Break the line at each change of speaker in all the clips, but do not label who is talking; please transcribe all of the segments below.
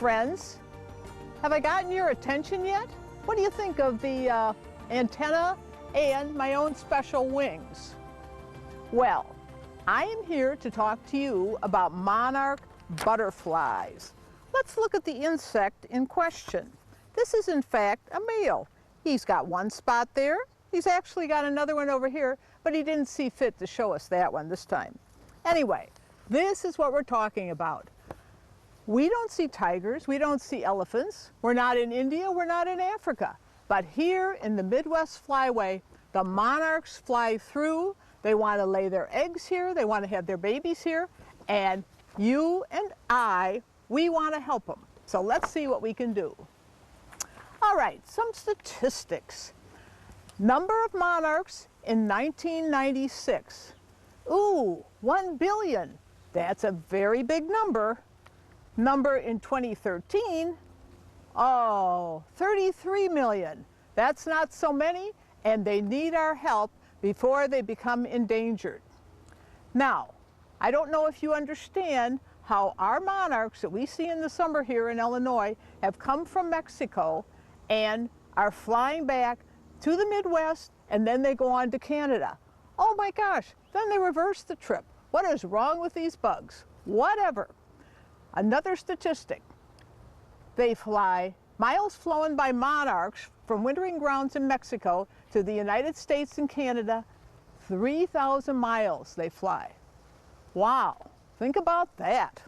friends. Have I gotten your attention yet? What do you think of the antenna and my own special wings? Well, I am here to talk to you about monarch butterflies. Let's look at the insect in question. This is in fact a male. He's got one spot there. He's actually got another one over here, but he didn't see fit to show us that one this time. Anyway, this is what we're talking about. We don't see tigers, we don't see elephants. We're not in India, we're not in Africa. But here in the Midwest Flyway, the monarchs fly through. They want to lay their eggs here, they want to have their babies here, and you and I, we want to help them. So let's see what we can do. All right, some statistics. Number of monarchs in 1996. Ooh, 1 billion. That's a very big number. Number in 2013, oh, 33 million. That's not so many, and they need our help before they become endangered. Now, I don't know if you understand how our monarchs that we see in the summer here in Illinois have come from Mexico and are flying back to the Midwest, and then they go on to Canada. Oh my gosh, then they reverse the trip. What is wrong with these bugs? Whatever. Another statistic, they fly miles flown by monarchs from wintering grounds in Mexico to the United States and Canada, 3,000 miles they fly. Wow, think about that.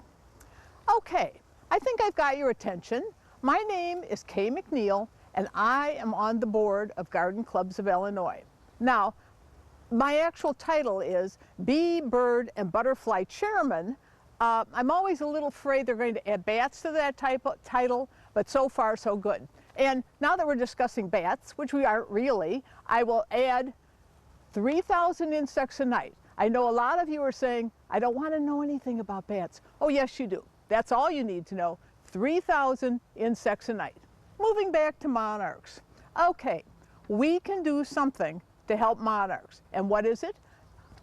Okay, I think I've got your attention. My name is Kay McNeil, and I am on the board of Garden Clubs of Illinois. Now, my actual title is Bee, Bird, and Butterfly Chairman. I'm always a little afraid they're going to add bats to that title, but so far so good. And now that we're discussing bats, which we aren't really, I will add 3,000 insects a night. I know a lot of you are saying, I don't want to know anything about bats. Oh yes, you do. That's all you need to know. 3,000 insects a night. Moving back to monarchs. Okay, we can do something to help monarchs. And what is it?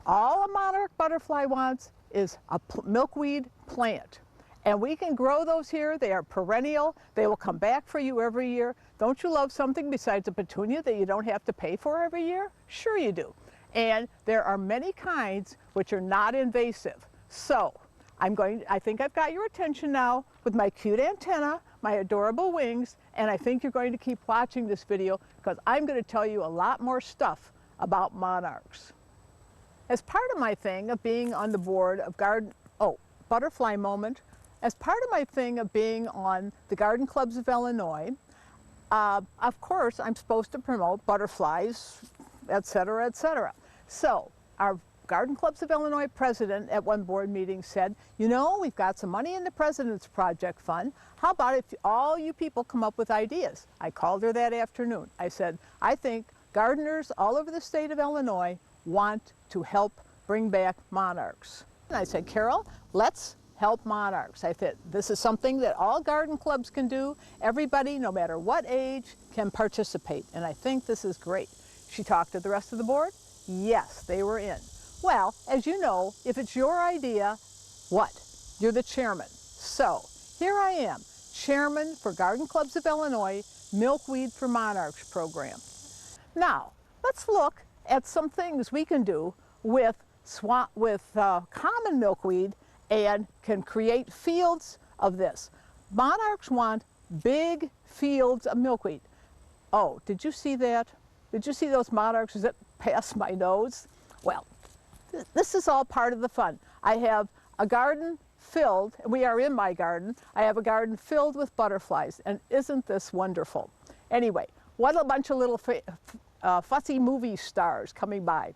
All a monarch butterfly wants is a milkweed plant. And we can grow those here. They are perennial. They will come back for you every year. Don't you love something besides a petunia that you don't have to pay for every year? Sure you do. And there are many kinds which are not invasive. So I think I've got your attention now with my cute antenna, my adorable wings, and I think you're going to keep watching this video because I'm going to tell you a lot more stuff about monarchs. As part of my thing of being on the board of butterfly moment, as part of my thing of being on the Garden Clubs of Illinois, of course I'm supposed to promote butterflies, etc., etc. So our Garden Clubs of Illinois president at one board meeting said, you know, we've got some money in the President's Project Fund. How about if all you people come up with ideas? I called her that afternoon. I said, I think gardeners all over the state of Illinois want to help bring back monarchs. And I said, Carol, let's help monarchs. I said, this is something that all garden clubs can do. Everybody, no matter what age, can participate. And I think this is great. She talked to the rest of the board. Yes, they were in. Well, as you know, if it's your idea, what? You're the chairman. So here I am, chairman for Garden Clubs of Illinois, Milkweed for Monarchs program. Now, let's look at some things we can do with common milkweed and can create fields of this. Monarchs want big fields of milkweed. Oh, did you see that? Did you see those monarchs that passed my nose? Well, this is all part of the fun. I have a garden filled, and we are in my garden, I have a garden filled with butterflies, and isn't this wonderful? Anyway, what a bunch of little fussy movie stars coming by.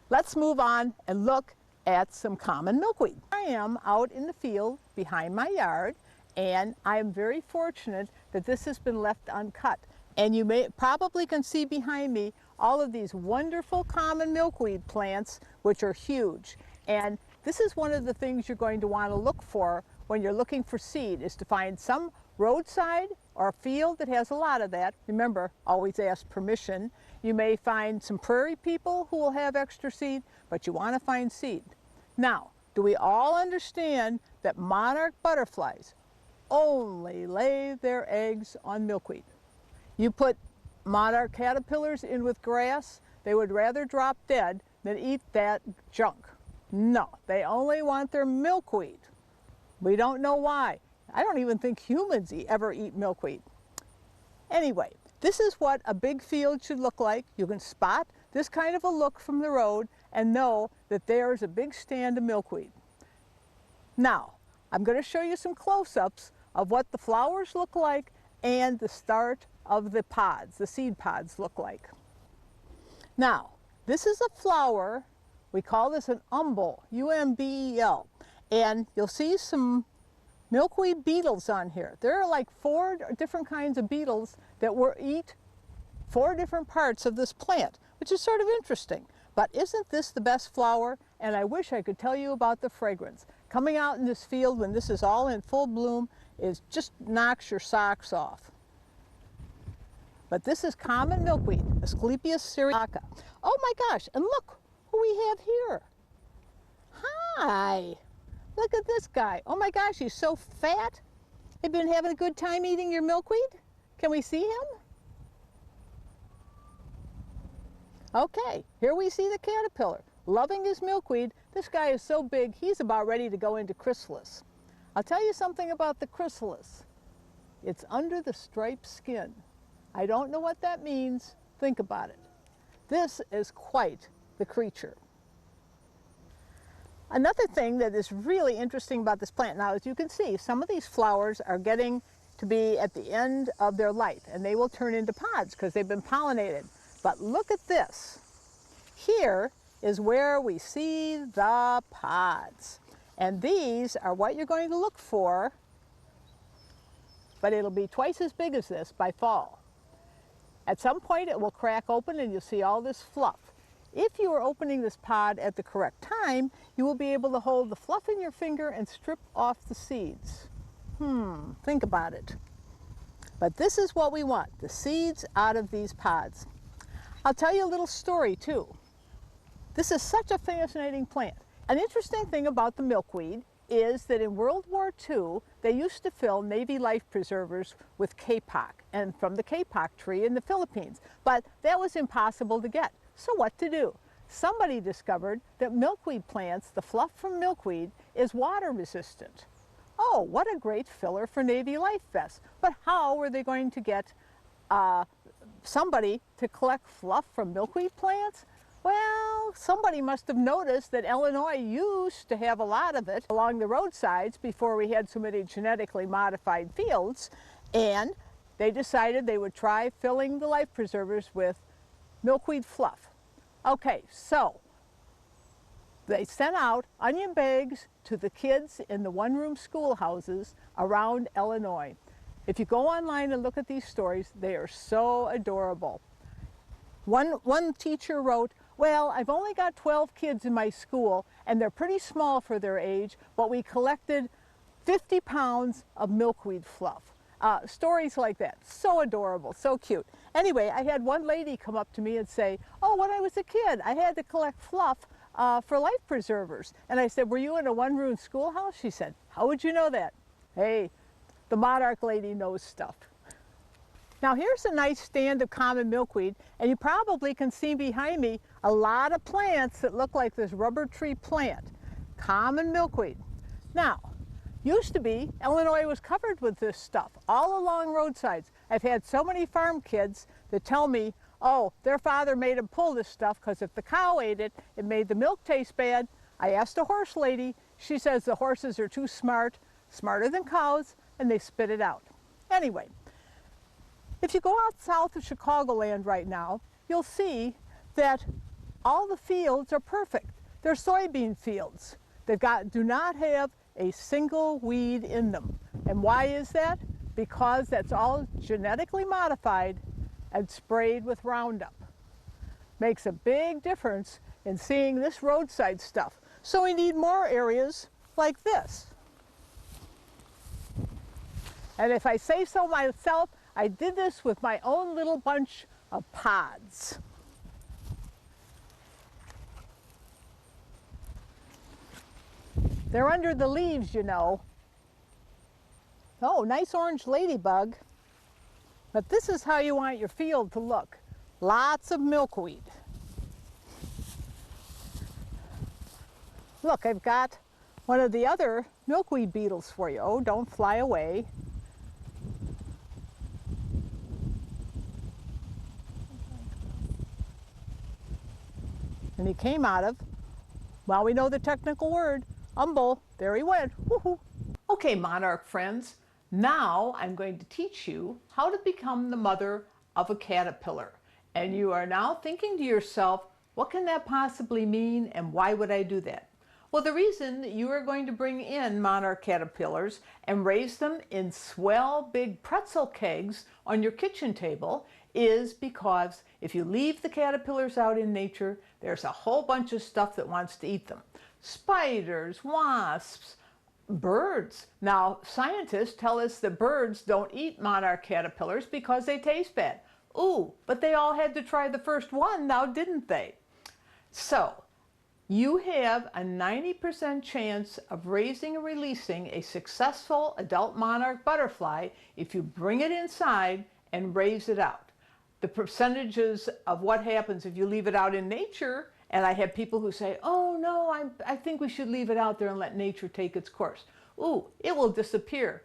Let's move on and look at some common milkweed. I am out in the field behind my yard, and I am very fortunate that this has been left uncut. And you probably can see behind me all of these wonderful common milkweed plants, which are huge. And this is one of the things you're going to want to look for when you're looking for seed, is to find some roadside or a field that has a lot of that. Remember, always ask permission. You may find some prairie people who will have extra seed, but you want to find seed. Now, do we all understand that monarch butterflies only lay their eggs on milkweed. You put monarch caterpillars in with grass, they would rather drop dead than eat that junk. No, they only want their milkweed. We don't know why. I don't even think humans ever eat milkweed. Anyway, this is what a big field should look like. You can spot this kind of a look from the road and know that there's a big stand of milkweed. Now, I'm going to show you some close-ups of what the flowers look like and the start of the pods, the seed pods look like. Now, this is a flower. We call this an umbel, U-M-B-E-L. And you'll see some milkweed beetles on here. There are like 4 different kinds of beetles that will eat 4 different parts of this plant, which is sort of interesting. But isn't this the best flower? And I wish I could tell you about the fragrance. Coming out in this field when this is all in full bloom is just knocks your socks off. But this is common milkweed, Asclepias syriaca. Oh my gosh, and look who we have here. Hi, look at this guy. Oh my gosh, he's so fat. Have you been having a good time eating your milkweed? Can we see him? Okay, here we see the caterpillar, loving his milkweed. This guy is so big, he's about ready to go into chrysalis. I'll tell you something about the chrysalis. It's under the striped skin. I don't know what that means. Think about it. This is quite the creature. Another thing that is really interesting about this plant, now as you can see, some of these flowers are getting to be at the end of their life, and they will turn into pods because they've been pollinated. But look at this. Here is where we see the pods. And these are what you're going to look for, but it'll be twice as big as this by fall. At some point it will crack open and you'll see all this fluff. If you are opening this pod at the correct time, you will be able to hold the fluff in your finger and strip off the seeds. Think about it. But this is what we want, the seeds out of these pods. I'll tell you a little story too. This is such a fascinating plant. An interesting thing about the milkweed is that in World War II, they used to fill Navy life preservers with kapok, and from the kapok tree in the Philippines. But that was impossible to get. So what to do? Somebody discovered that milkweed plants, the fluff from milkweed, is water resistant. Oh, what a great filler for Navy life vests. But how were they going to get somebody to collect fluff from milkweed plants? Well, somebody must have noticed that Illinois used to have a lot of it along the roadsides before we had so many genetically modified fields, and they decided they would try filling the life preservers with milkweed fluff. Okay, so they sent out onion bags to the kids in the one-room schoolhouses around Illinois. If you go online and look at these stories, they are so adorable. One teacher wrote, well, I've only got 12 kids in my school and they're pretty small for their age, but we collected 50 pounds of milkweed fluff. Stories like that, so adorable, so cute. Anyway, I had one lady come up to me and say, oh, when I was a kid, I had to collect fluff for life preservers. And I said, were you in a one-room schoolhouse? She said, how would you know that? Hey, the monarch lady knows stuff. Now here's a nice stand of common milkweed, and you probably can see behind me a lot of plants that look like this rubber tree plant. Common milkweed. Now, used to be, Illinois was covered with this stuff all along roadsides. I've had so many farm kids that tell me, oh, their father made them pull this stuff because if the cow ate it, it made the milk taste bad. I asked a horse lady, she says the horses are too smart, smarter than cows, and they spit it out. Anyway, if you go out south of Chicagoland right now, you'll see that all the fields are perfect. They're soybean fields. They do not have a single weed in them. And why is that? Because that's all genetically modified and sprayed with Roundup. Makes a big difference in seeing this roadside stuff. So we need more areas like this. And if I say so myself, I did this with my own little bunch of pods. They're under the leaves, you know. Oh, nice orange ladybug. But this is how you want your field to look. Lots of milkweed. Look, I've got one of the other milkweed beetles for you. Oh, don't fly away. And he came out of, well, we know the technical word, umbel. There he went. Woohoo. Okay, monarch friends, now I'm going to teach you how to become the mother of a caterpillar. And you are now thinking to yourself, what can that possibly mean and why would I do that? Well, the reason that you are going to bring in monarch caterpillars and raise them in swell big pretzel kegs on your kitchen table is because if you leave the caterpillars out in nature, there's a whole bunch of stuff that wants to eat them. Spiders, wasps, birds. Now, scientists tell us that birds don't eat monarch caterpillars because they taste bad. Ooh, but they all had to try the first one now, didn't they? So, you have a 90% chance of raising and releasing a successful adult monarch butterfly if you bring it inside and raise it out. The percentages of what happens if you leave it out in nature, and I have people who say, oh no, I think we should leave it out there and let nature take its course. Ooh, it will disappear.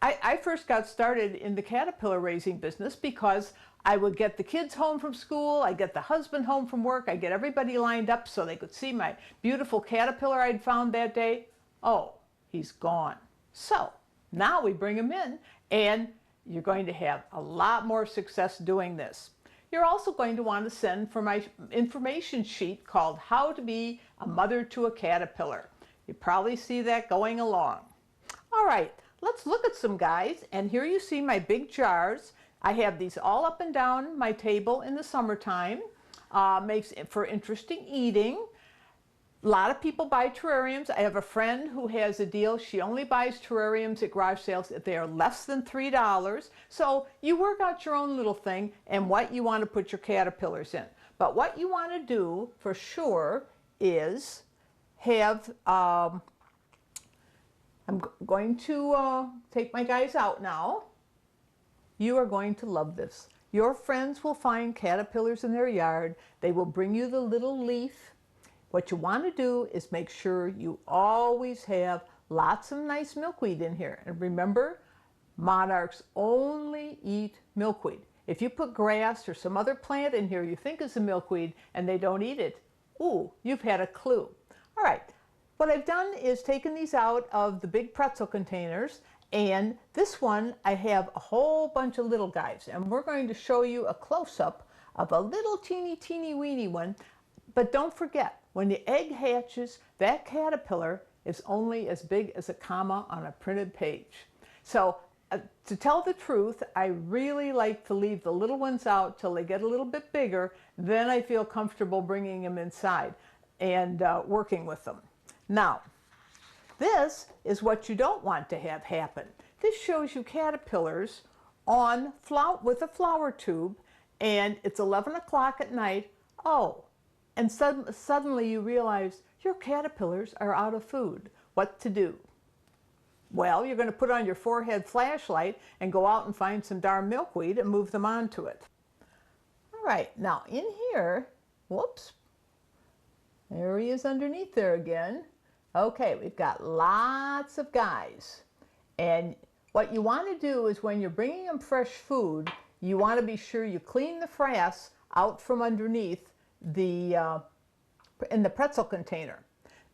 I first got started in the caterpillar raising business because I would get the kids home from school, I'd get the husband home from work, I'd get everybody lined up so they could see my beautiful caterpillar I'd found that day. Oh, he's gone. So now we bring him in and you're going to have a lot more success doing this. You're also going to want to send for my information sheet called How to Be a Mother to a Caterpillar. You probably see that going along. All right, let's look at some guys, and here you see my big jars. I have these all up and down my table in the summertime. Makes it for interesting eating. A lot of people buy terrariums. I have a friend who has a deal. She only buys terrariums at garage sales if they are less than $3. So you work out your own little thing and what you want to put your caterpillars in. But what you want to do for sure is have, I'm going to take my guys out now. You are going to love this. Your friends will find caterpillars in their yard. They will bring you the little leaf. What you want to do is make sure you always have lots of nice milkweed in here. And remember, monarchs only eat milkweed. If you put grass or some other plant in here you think is a milkweed and they don't eat it, ooh, you've had a clue. All right, what I've done is taken these out of the big pretzel containers, and this one I have a whole bunch of little guys, and we're going to show you a close-up of a little teeny weeny one. But don't forget, when the egg hatches, that caterpillar is only as big as a comma on a printed page. So to tell the truth, I really like to leave the little ones out till they get a little bit bigger. Then I feel comfortable bringing them inside and working with them. Now, this is what you don't want to have happen. This shows you caterpillars on with a flower tube, and it's 11 o'clock at night. Oh, and suddenly you realize your caterpillars are out of food. What to do? Well, you're going to put on your forehead flashlight and go out and find some darn milkweed and move them onto it. All right, now in here, whoops, there he is underneath there again. Okay, we've got lots of guys. And what you want to do is when you're bringing them fresh food, you want to be sure you clean the frass out from underneath in the pretzel container.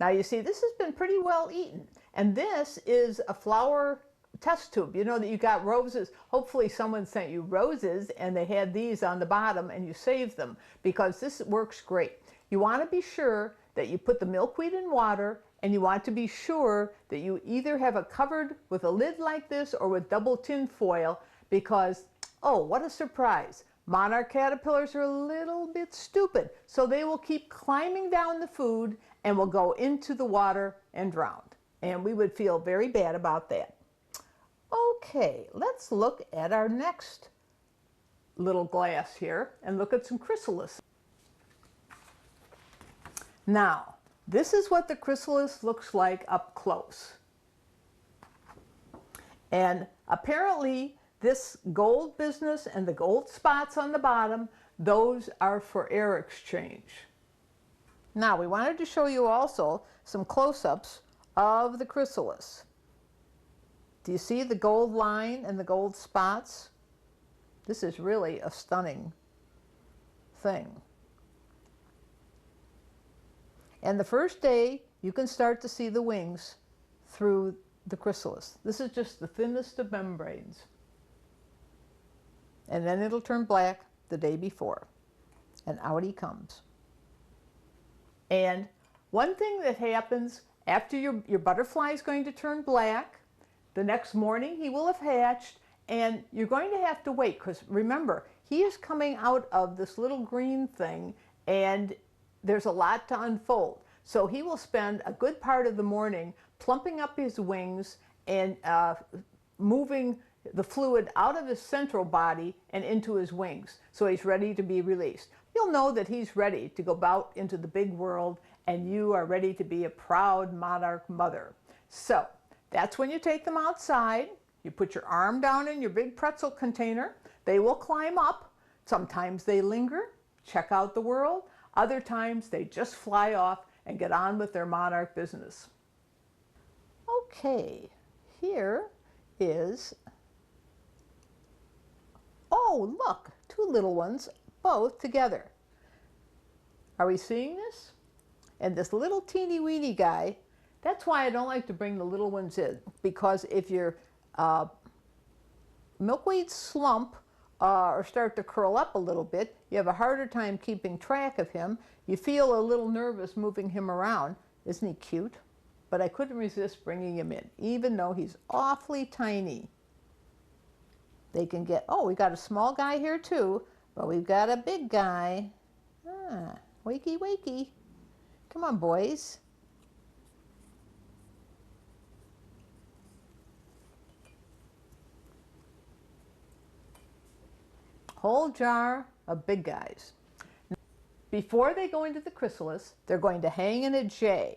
Now you see this has been pretty well eaten, and this is a flower test tube. You know that you got roses. Hopefully someone sent you roses and they had these on the bottom and you saved them, because this works great. You want to be sure that you put the milkweed in water, and you want to be sure that you either have it covered with a lid like this or with double tin foil, because, oh, what a surprise. Monarch caterpillars are a little bit stupid, so they will keep climbing down the food and will go into the water and drown. And we would feel very bad about that. Okay, let's look at our next little glass here and look at some chrysalis. Now, this is what the chrysalis looks like up close. And apparently this gold business and the gold spots on the bottom, those are for air exchange. Now we wanted to show you also some close-ups of the chrysalis. Do you see the gold line and the gold spots? This is really a stunning thing. And the first day you can start to see the wings through the chrysalis. This is just the thinnest of membranes. And then it'll turn black the day before. And out he comes. And one thing that happens after your butterfly is going to turn black, the next morning he will have hatched, and you're going to have to wait, because remember, he is coming out of this little green thing, and there's a lot to unfold. So he will spend a good part of the morning plumping up his wings and moving the fluid out of his central body and into his wings, so he's ready to be released. You'll know that he's ready to go out into the big world, and you are ready to be a proud monarch mother. So that's when you take them outside. You put your arm down in your big pretzel container. They will climb up. Sometimes they linger, check out the world. Other times they just fly off and get on with their monarch business. Okay, here is, oh look, two little ones, both together. Are we seeing this? And this little teeny weeny guy, that's why I don't like to bring the little ones in, because if your milkweeds slump or start to curl up a little bit, you have a harder time keeping track of him. You feel a little nervous moving him around. Isn't he cute? But I couldn't resist bringing him in, even though he's awfully tiny. They can get, oh, we got a small guy here too, but we've got a big guy. Ah, wakey, wakey. Come on, boys. Whole jar of big guys. Before they go into the chrysalis, they're going to hang in a J.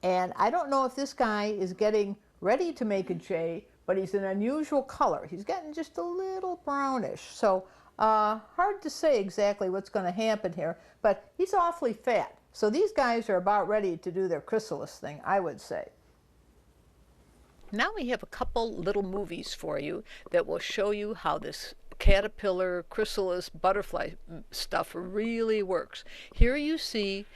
And I don't know if this guy is getting ready to make a J, but he's an unusual color. He's getting just a little brownish. So hard to say exactly what's going to happen here, but he's awfully fat. So these guys are about ready to do their chrysalis thing, I would say. Now we have a couple little movies for you that will show you how this caterpillar, chrysalis, butterfly stuff really works. Here you see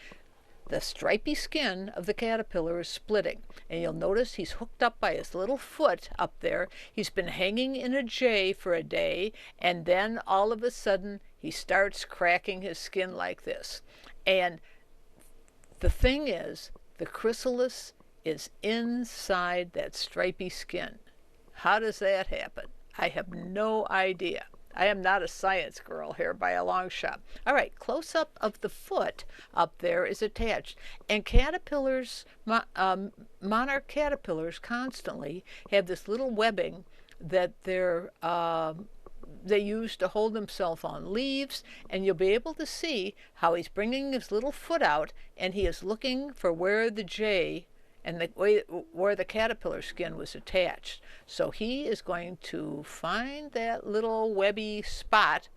the stripy skin of the caterpillar is splitting, and you'll notice he's hooked up by his little foot up there. He's been hanging in a J for a day, and then all of a sudden he starts cracking his skin like this. And the thing is, the chrysalis is inside that stripy skin. How does that happen? I have no idea. I am not a science girl here by a long shot. All right, close up of the foot up there is attached. And caterpillars, monarch caterpillars constantly have this little webbing that they use to hold themselves on leaves, and you'll be able to see how he's bringing his little foot out, and he is looking for where the J and where the caterpillar skin was attached. So he is going to find that little webby spot,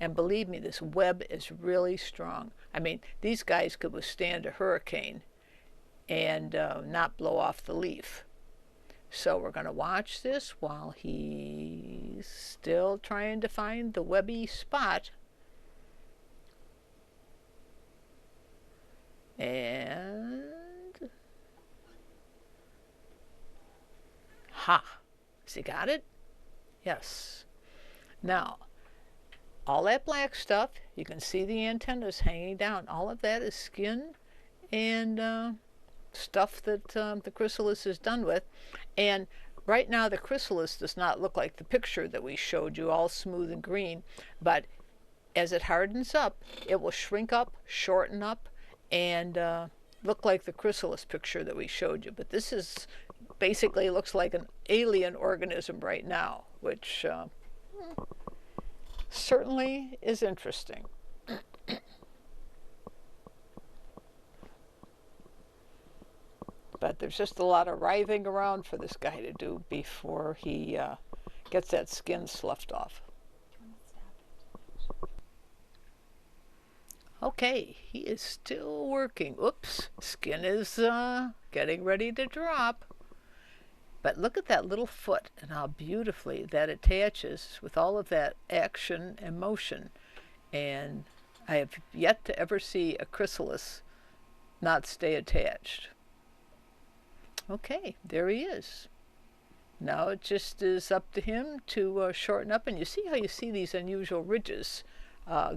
and believe me, this web is really strong. I mean, these guys could withstand a hurricane and not blow off the leaf. So we're going to watch this while he's still trying to find the webby spot. And ha! Has he got it? Yes. Now, all that black stuff, you can see the antennas hanging down. All of that is skin and stuff that the chrysalis is done with. And right now the chrysalis does not look like the picture that we showed you, all smooth and green. But as it hardens up, it will shrink up, shorten up, and look like the chrysalis picture that we showed you. But this is basically looks like an alien organism right now, which certainly is interesting. But there's just a lot of writhing around for this guy to do before he gets that skin sloughed off. Okay, he is still working. Oops, skin is getting ready to drop. But look at that little foot and how beautifully that attaches with all of that action and motion. And I have yet to ever see a chrysalis not stay attached. Okay, there he is. Now it just is up to him to shorten up. And you see how you see these unusual ridges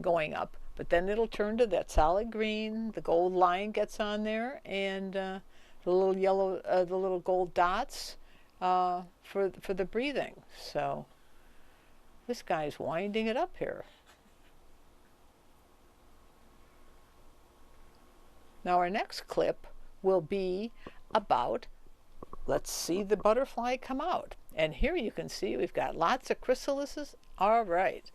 going up. But then it'll turn to that solid green. The gold line gets on there. And the little yellow, the little gold dots for the breathing. So this guy's winding it up here. Now our next clip will be about, let's see the butterfly come out. And here you can see we've got lots of chrysalises. All right.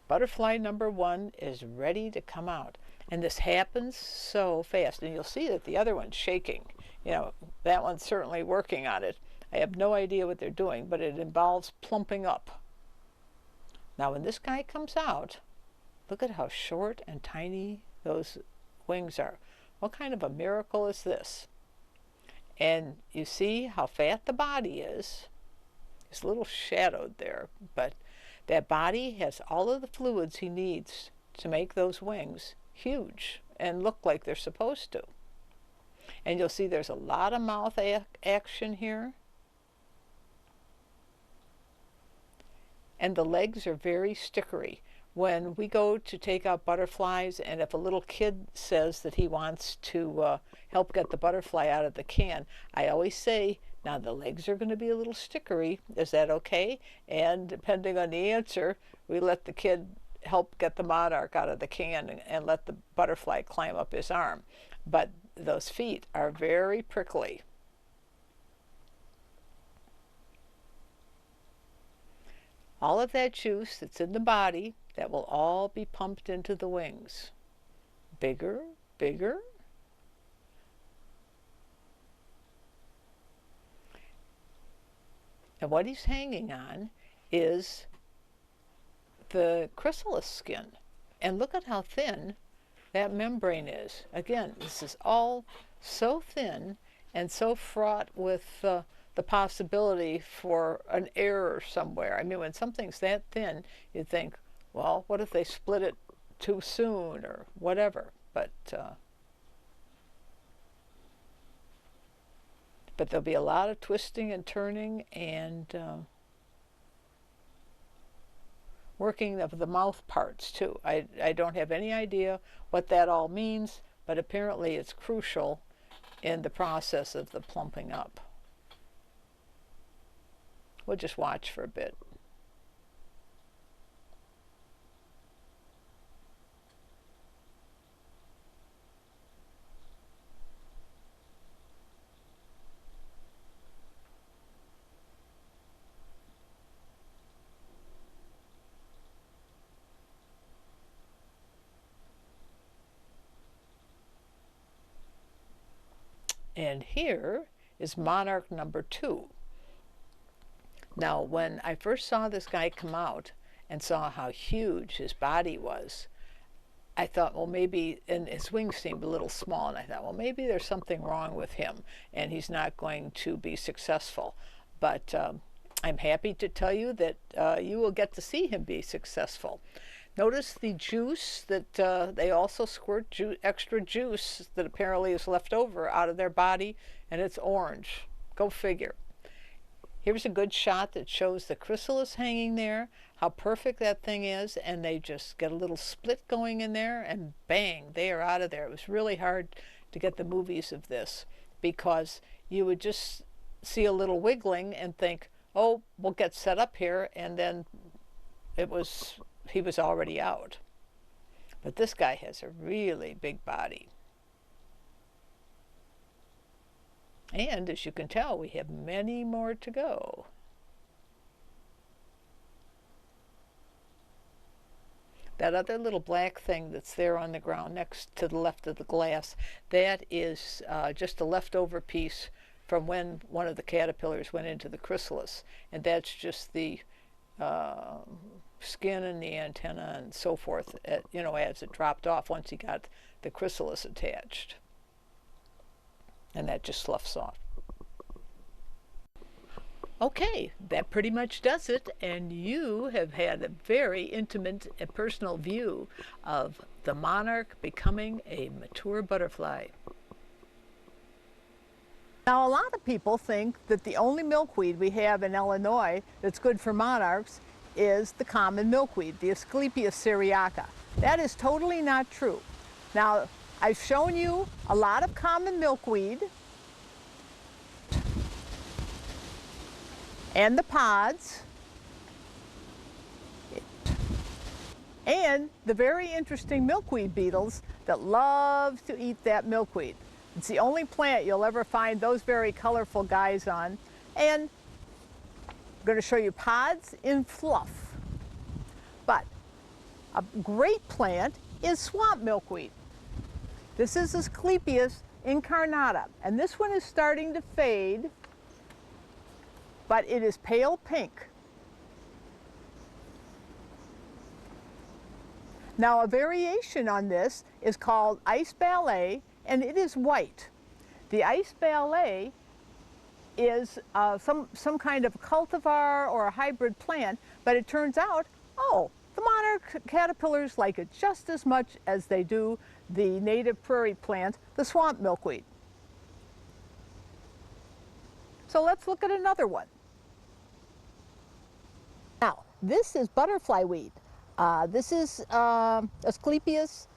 Butterfly number 1 is ready to come out. And this happens so fast. And you'll see that the other one's shaking. You know, that one's certainly working on it. I have no idea what they're doing, but it involves plumping up. Now when this guy comes out, look at how short and tiny those wings are. What kind of a miracle is this? And you see how fat the body is. It's a little shadowed there, but that body has all of the fluids he needs to make those wings huge and look like they're supposed to. And you'll see there's a lot of mouth action here. And the legs are very stickery. When we go to take out butterflies, and if a little kid says that he wants to help get the butterfly out of the can, I always say, now the legs are going to be a little stickery. Is that okay? And depending on the answer, we let the kid help get the monarch out of the can and let the butterfly climb up his arm. But those feet are very prickly. All of that juice that's in the body, that will all be pumped into the wings. Bigger, bigger. And what he's hanging on is the chrysalis skin. And look at how thin that membrane is. Again, this is all so thin and so fraught with the possibility for an error somewhere. I mean, when something's that thin, you think, well, what if they split it too soon or whatever? But there'll be a lot of twisting and turning and working of the mouth parts too. I don't have any idea what that all means, but apparently it's crucial in the process of the plumping up. We'll just watch for a bit. And here is monarch number 2. Now, when I first saw this guy come out and saw how huge his body was, I thought, well, maybe, and his wings seemed a little small, and I thought, well, maybe there's something wrong with him, and he's not going to be successful. But I'm happy to tell you that you will get to see him be successful. Notice the juice that they also squirt extra juice that apparently is left over out of their body, and it's orange. Go figure. Here's a good shot that shows the chrysalis hanging there, how perfect that thing is, and they just get a little split going in there, and bang, they are out of there. It was really hard to get the movies of this because you would just see a little wiggling and think, oh, we'll get set up here, and then he was already out. But this guy has a really big body. And as you can tell, we have many more to go. That other little black thing that's there on the ground next to the left of the glass, that is just a leftover piece from when one of the caterpillars went into the chrysalis. And that's just the skin and the antenna and so forth, you know, as it dropped off once he got the chrysalis attached. And that just sloughs off. Okay, that pretty much does it, and you have had a very intimate and personal view of the monarch becoming a mature butterfly. Now, a lot of people think that the only milkweed we have in Illinois that's good for monarchs is the common milkweed, the Asclepias syriaca. That is totally not true. Now, I've shown you a lot of common milkweed and the pods, and the very interesting milkweed beetles that love to eat that milkweed. It's the only plant you'll ever find those very colorful guys on. And I'm going to show you pods in fluff. But a great plant is swamp milkweed. This is Asclepias incarnata, and this one is starting to fade, but it is pale pink. Now, a variation on this is called ice ballet, and it is white. The ice ballet is some kind of cultivar or a hybrid plant, but it turns out, oh, the monarch caterpillars like it just as much as they do the native prairie plant, the swamp milkweed. So let's look at another one. Now, this is butterfly weed. This is Asclepias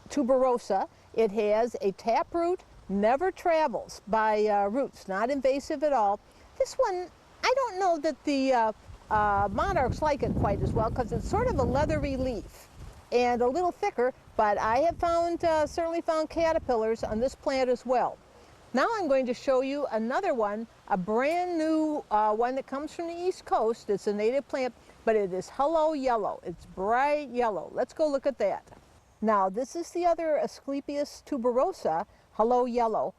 tuberosa. It has a taproot, never travels by roots, not invasive at all. This one, I don't know that the monarchs like it quite as well because it's sort of a leathery leaf and a little thicker, but I have found, certainly found caterpillars on this plant as well. Now I'm going to show you another one, a brand new one that comes from the East Coast. It's a native plant, but it is hello yellow. It's bright yellow. Let's go look at that. Now, this is the other Asclepias tuberosa, hello yellow.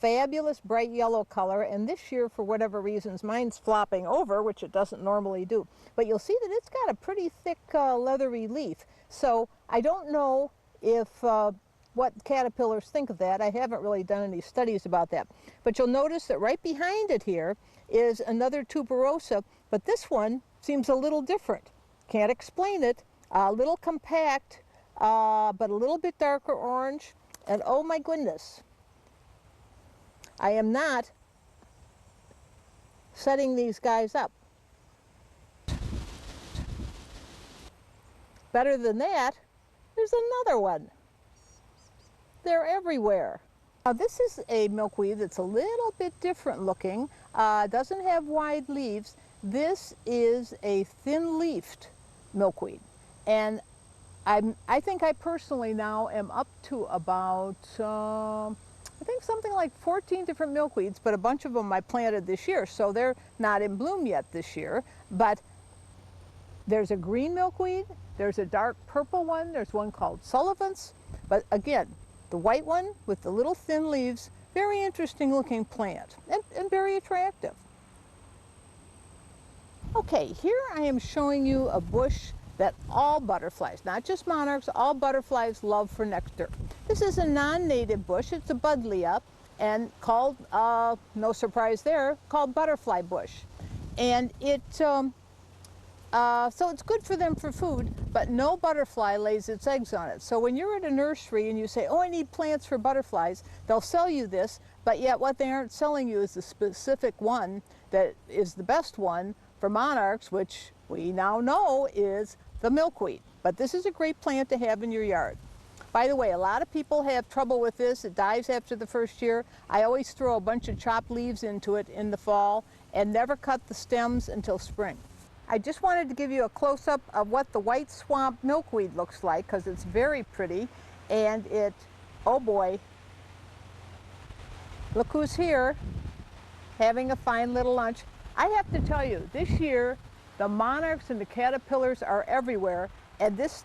Fabulous bright yellow color, and this year, for whatever reasons, mine's flopping over, which it doesn't normally do. But you'll see that it's got a pretty thick leathery leaf. So I don't know if what caterpillars think of that. I haven't really done any studies about that. But you'll notice that right behind it here is another tuberosa, but this one seems a little different. Can't explain it. A little compact, but a little bit darker orange. And oh my goodness, I am not setting these guys up. Better than that, there's another one. They're everywhere. Now, this is a milkweed that's a little bit different looking. Doesn't have wide leaves. This is a thin-leafed milkweed. And I think I personally now am up to about, I think something like 14 different milkweeds, but a bunch of them I planted this year, so they're not in bloom yet this year. But there's a green milkweed, there's a dark purple one, there's one called Sullivan's, but again, the white one with the little thin leaves, very interesting looking plant and very attractive. Okay, here I am showing you a bush that all butterflies, not just monarchs, all butterflies love for nectar. This is a non-native bush. It's a buddleia and called, no surprise there, called butterfly bush. And it, so it's good for them for food, but no butterfly lays its eggs on it. So when you're at a nursery and you say, oh, I need plants for butterflies, they'll sell you this, but yet what they aren't selling you is the specific one that is the best one for monarchs, which we now know is the milkweed. But this is a great plant to have in your yard. By the way, a lot of people have trouble with this. It dies after the first year. I always throw a bunch of chopped leaves into it in the fall and never cut the stems until spring. I just wanted to give you a close-up of what the white swamp milkweed looks like because it's very pretty, and it, oh boy, look who's here having a fine little lunch. I have to tell you, this year the monarchs and the caterpillars are everywhere, And this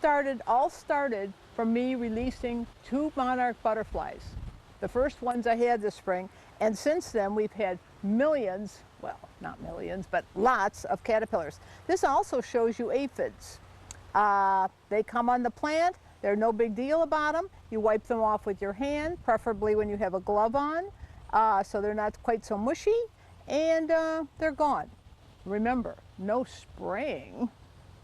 all started from me releasing 2 monarch butterflies. The first ones I had this spring, and since then we've had millions, well, not millions, but lots of caterpillars. This also shows you aphids. They come on the plant, they're no big deal about them. You wipe them off with your hand, preferably when you have a glove on, so they're not quite so mushy, and they're gone. Remember, no spraying.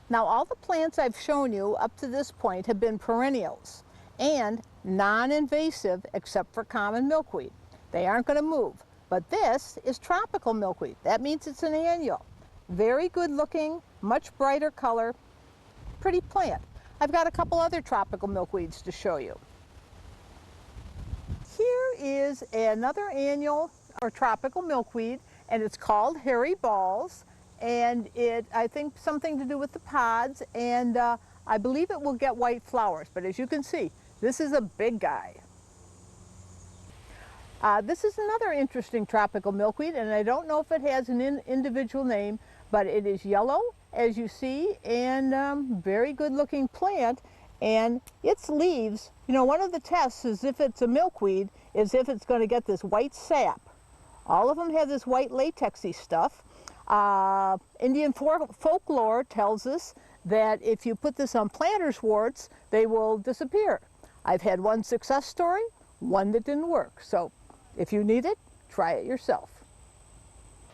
Now, all the plants I've shown you up to this point have been perennials and non-invasive except for common milkweed. They aren't going to move, but this is tropical milkweed. That means it's an annual. Very good looking, much brighter color, pretty plant. I've got a couple other tropical milkweeds to show you. Here is another annual or tropical milkweed, and it's called hairy balls. And I think something to do with the pods, and I believe it will get white flowers, but as you can see, this is a big guy. This is another interesting tropical milkweed, and I don't know if it has an individual name, but it is yellow, as you see, and very good looking plant, and its leaves, you know, one of the tests is if it's a milkweed, is if it's going to get this white sap. All of them have this white latexy stuff. Indian folklore tells us that if you put this on planter's warts, they will disappear. I've had one success story, one that didn't work. So if you need it, try it yourself.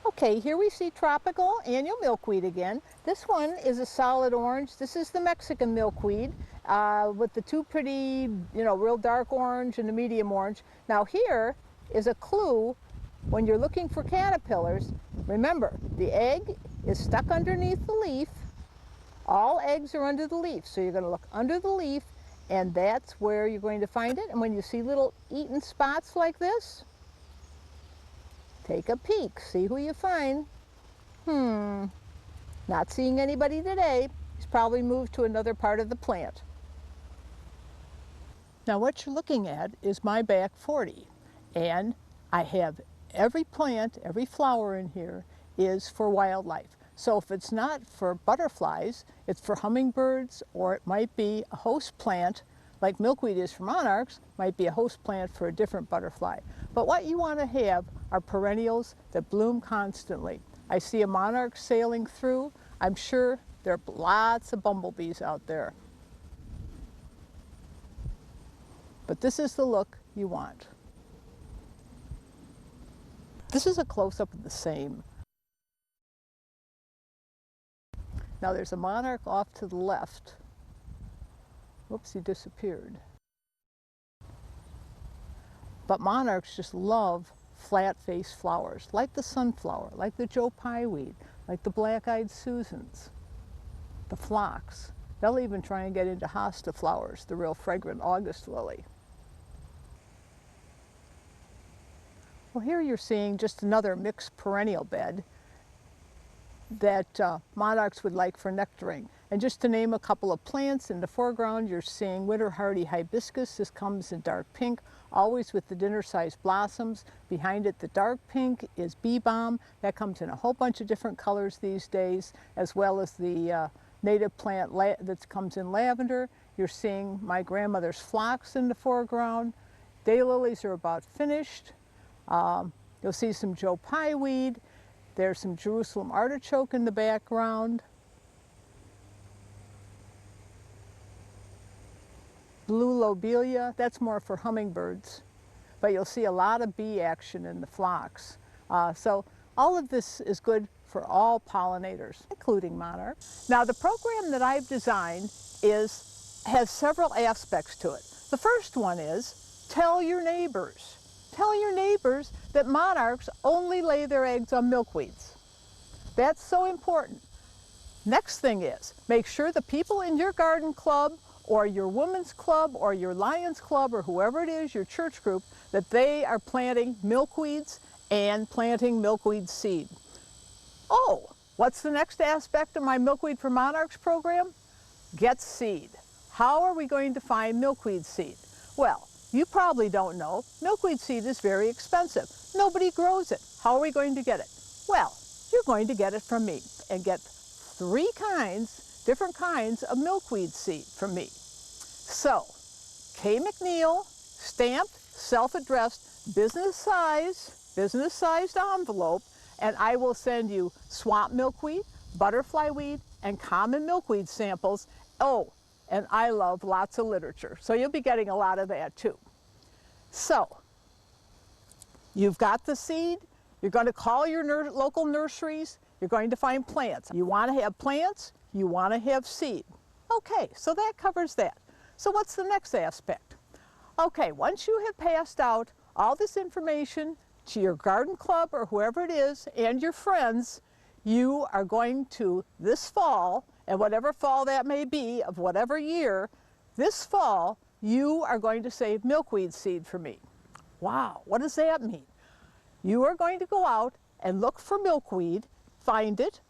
Okay, here we see tropical annual milkweed again. This one is a solid orange. This is the Mexican milkweed with the 2 pretty, you know, real dark orange and the medium orange. Now here is a clue. When you're looking for caterpillars, remember, the egg is stuck underneath the leaf. All eggs are under the leaf, so you're going to look under the leaf, and that's where you're going to find it. And when you see little eaten spots like this, take a peek, see who you find. Not seeing anybody today. He's probably moved to another part of the plant. Now what you're looking at is my back 40, and I have every plant, every flower in here is for wildlife. So if it's not for butterflies, it's for hummingbirds, or it might be a host plant, like milkweed is for monarchs, might be a host plant for a different butterfly. But what you want to have are perennials that bloom constantly. I see a monarch sailing through. I'm sure there are lots of bumblebees out there. But this is the look you want. This is a close-up of the same. Now there's a monarch off to the left. Whoops, he disappeared. But monarchs just love flat-faced flowers, like the sunflower, like the Joe Pye weed, like the black-eyed Susans, the phlox. They'll even try and get into hosta flowers, the real fragrant August lily. Well, here you're seeing just another mixed perennial bed that monarchs would like for nectaring. And just to name a couple of plants, in the foreground you're seeing winter hardy hibiscus. This comes in dark pink, always with the dinner-sized blossoms. Behind it, the dark pink is bee balm. That comes in a whole bunch of different colors these days, as well as the native plant that comes in lavender. You're seeing my grandmother's phlox in the foreground. Daylilies are about finished. You'll see some Joe Pye weed. There's some Jerusalem artichoke in the background. Blue lobelia, that's more for hummingbirds. But you'll see a lot of bee action in the phlox. So all of this is good for all pollinators, including monarchs. Now the program that I've designed has several aspects to it. The first one is tell your neighbors. Tell your neighbors that monarchs only lay their eggs on milkweeds. That's so important. Next thing is, make sure the people in your garden club or your women's club or your Lions club or whoever it is, your church group, that they are planting milkweeds and planting milkweed seed. Oh, what's the next aspect of my Milkweed for Monarchs program? Get seed. How are we going to find milkweed seed? Well, you probably don't know, milkweed seed is very expensive. Nobody grows it. How are we going to get it? Well, you're going to get it from me and get 3 kinds different kinds of milkweed seed from me. So, K. McNeil, stamped, self-addressed, business-sized envelope, and I will send you swamp milkweed, butterfly weed, and common milkweed samples. Oh, and I love lots of literature, so you'll be getting a lot of that too. So, you've got the seed, you're going to call your local nurseries, you're going to find plants. You want to have plants, you want to have seed. Okay, so that covers that. So what's the next aspect? Okay, once you have passed out all this information to your garden club or whoever it is and your friends, you are going to, this fall, and whatever fall that may be of whatever year, this fall you are going to save milkweed seed for me. Wow, what does that mean? You are going to go out and look for milkweed, find it,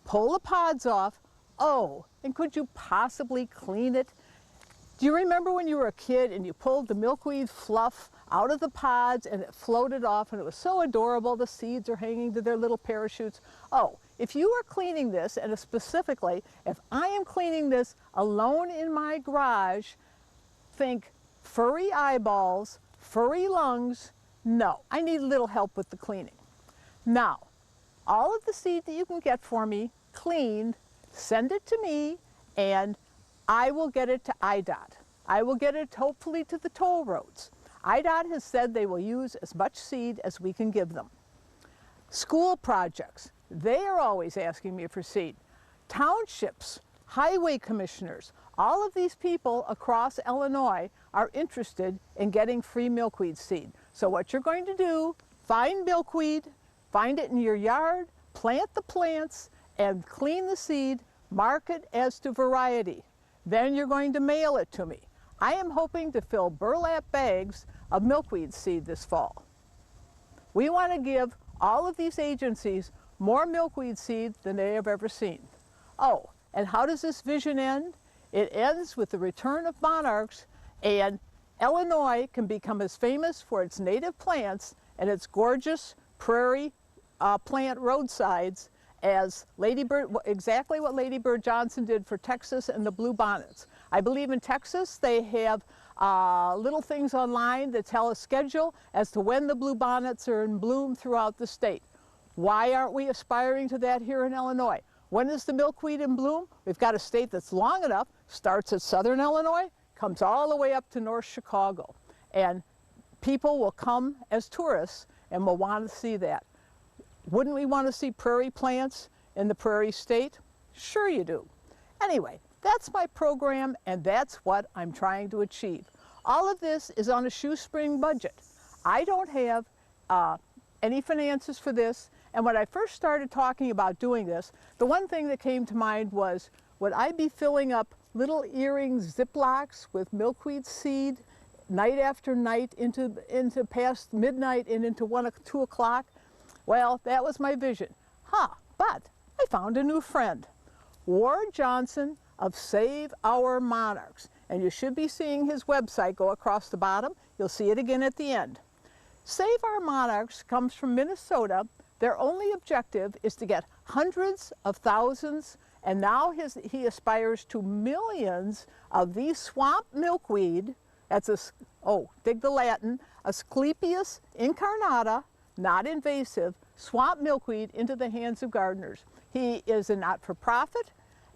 pull the pods off. Oh, and could you possibly clean it? Do you remember when you were a kid and you pulled the milkweed fluff out of the pods and it floated off and it was so adorable, the seeds are hanging to their little parachutes? Oh, if you are cleaning this, and specifically, if I am cleaning this alone in my garage, think furry eyeballs, furry lungs. No, I need a little help with the cleaning. Now, all of the seed that you can get for me, cleaned, send it to me, and I will get it to IDOT. I will get it hopefully to the toll roads. IDOT has said they will use as much seed as we can give them. School projects, they are always asking me for seed. Townships, highway commissioners, all of these people across Illinois are interested in getting free milkweed seed. So what you're going to do, find milkweed, find it in your yard, plant the plants, and clean the seed, mark it as to variety. Then you're going to mail it to me. I am hoping to fill burlap bags of milkweed seed this fall. We want to give all of these agencies more milkweed seed than they have ever seen. Oh, and how does this vision end? It ends with the return of monarchs, and Illinois can become as famous for its native plants and its gorgeous prairie plant roadsides as Lady Bird, exactly what Lady Bird Johnson did for Texas and the bluebonnets. I believe in Texas they have little things online that tell a schedule as to when the bluebonnets are in bloom throughout the state. Why aren't we aspiring to that here in Illinois? When is the milkweed in bloom? We've got a state that's long enough, starts at southern Illinois, comes all the way up to North Chicago. And people will come as tourists and will want to see that. Wouldn't we want to see prairie plants in the prairie state? Sure you do. Anyway, that's my program and that's what I'm trying to achieve. All of this is on a shoestring budget. I don't have any finances for this, and when I first started talking about doing this, the one thing that came to mind was, would I be filling up little earring Ziplocs with milkweed seed night after night into past midnight and into 1 or 2 o'clock? Well, that was my vision. But I found a new friend, Ward Johnson of Save Our Monarchs. And you should be seeing his website go across the bottom. You'll see it again at the end. Save Our Monarchs comes from Minnesota. Their only objective is to get hundreds of thousands, and now he aspires to millions of these swamp milkweed. That's dig the Latin, Asclepias incarnata, not invasive, swamp milkweed into the hands of gardeners. He is a not-for-profit,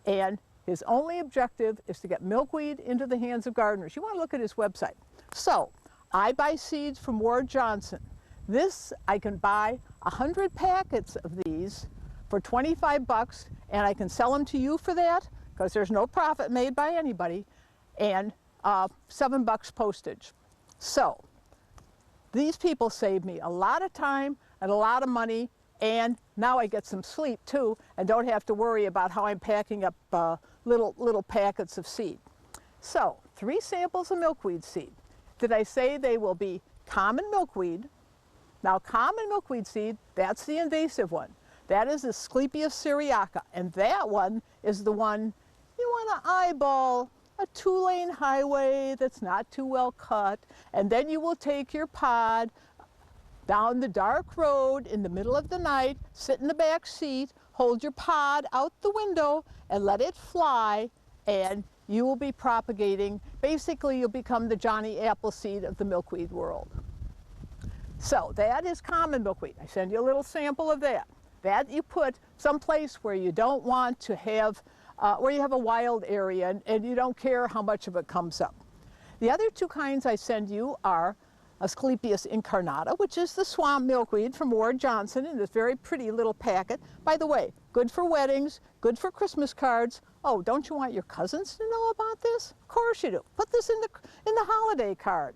and his only objective is to get milkweed into the hands of gardeners. You want to look at his website. So, I buy seeds from Ward Johnson. This, I can buy 100 packets of these for 25 bucks, and I can sell them to you for that, because there's no profit made by anybody, and 7 bucks postage. So, these people save me a lot of time and a lot of money, and now I get some sleep too, and don't have to worry about how I'm packing up little packets of seed. So, 3 samples of milkweed seed. Did I say they will be common milkweed? Now, common milkweed seed, that's the invasive one. That is Asclepias syriaca, and that one is the one you want to eyeball a 2-lane highway that's not too well cut, and then you will take your pod down the dark road in the middle of the night, sit in the back seat, hold your pod out the window and let it fly, and you will be propagating. Basically, you'll become the Johnny Appleseed of the milkweed world. So that is common milkweed. I send you a little sample of that. That you put someplace where you don't want to have, where you have a wild area and you don't care how much of it comes up. The other two kinds I send you are Asclepias incarnata, which is the swamp milkweed from Ward Johnson in this very pretty little packet. By the way, good for weddings, good for Christmas cards. Oh, don't you want your cousins to know about this? Of course you do. Put this in the holiday card.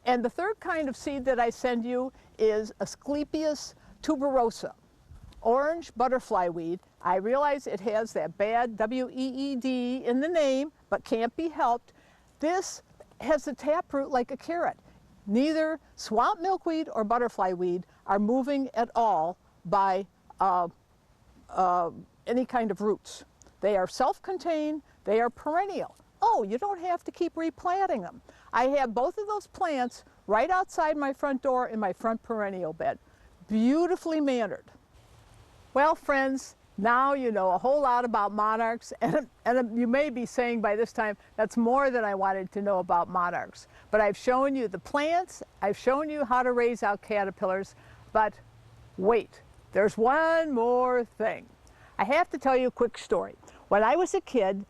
And the third kind of seed that I send you is Asclepias tuberosa, orange butterfly weed. I realize it has that bad W-E-E-D in the name, but can't be helped. This has a taproot like a carrot. Neither swamp milkweed or butterfly weed are moving at all by any kind of roots. They are self-contained, they are perennial. Oh, you don't have to keep replanting them. I have both of those plants right outside my front door in my front perennial bed. Beautifully mannered. Well, friends, now you know a whole lot about monarchs, and you may be saying by this time, that's more than I wanted to know about monarchs. But I've shown you the plants, I've shown you how to raise out caterpillars, but wait, there's one more thing. I have to tell you a quick story. When I was a kid,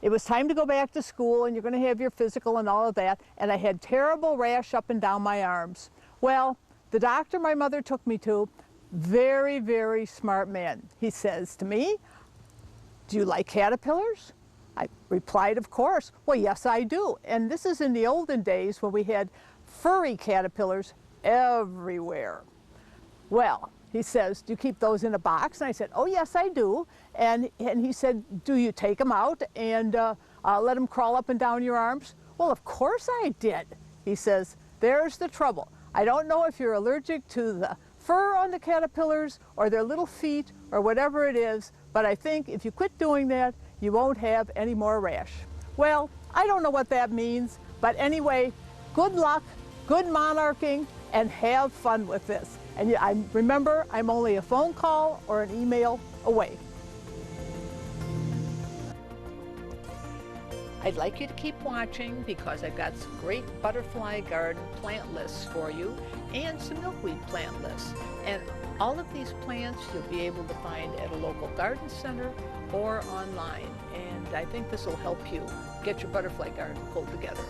it was time to go back to school and you're going to have your physical and all of that, and I had terrible rash up and down my arms. Well, the doctor my mother took me to, very, very smart man. He says to me, "Do you like caterpillars?" I replied, "Of course." "Well, yes, I do." And this is in the olden days when we had furry caterpillars everywhere. Well, he says, "Do you keep those in a box?" And I said, "Oh, yes, I do." And he said, "Do you take them out and let them crawl up and down your arms?" "Well, of course I did." He says, "There's the trouble. I don't know if you're allergic to the fur on the caterpillars or their little feet or whatever it is, but I think if you quit doing that, you won't have any more rash." Well, I don't know what that means, but anyway, good luck, good monarching, and have fun with this. And remember, I'm only a phone call or an email away. I'd like you to keep watching because I've got some great butterfly garden plant lists for you and some milkweed plant lists. And all of these plants you'll be able to find at a local garden center or online. And I think this will help you get your butterfly garden pulled together.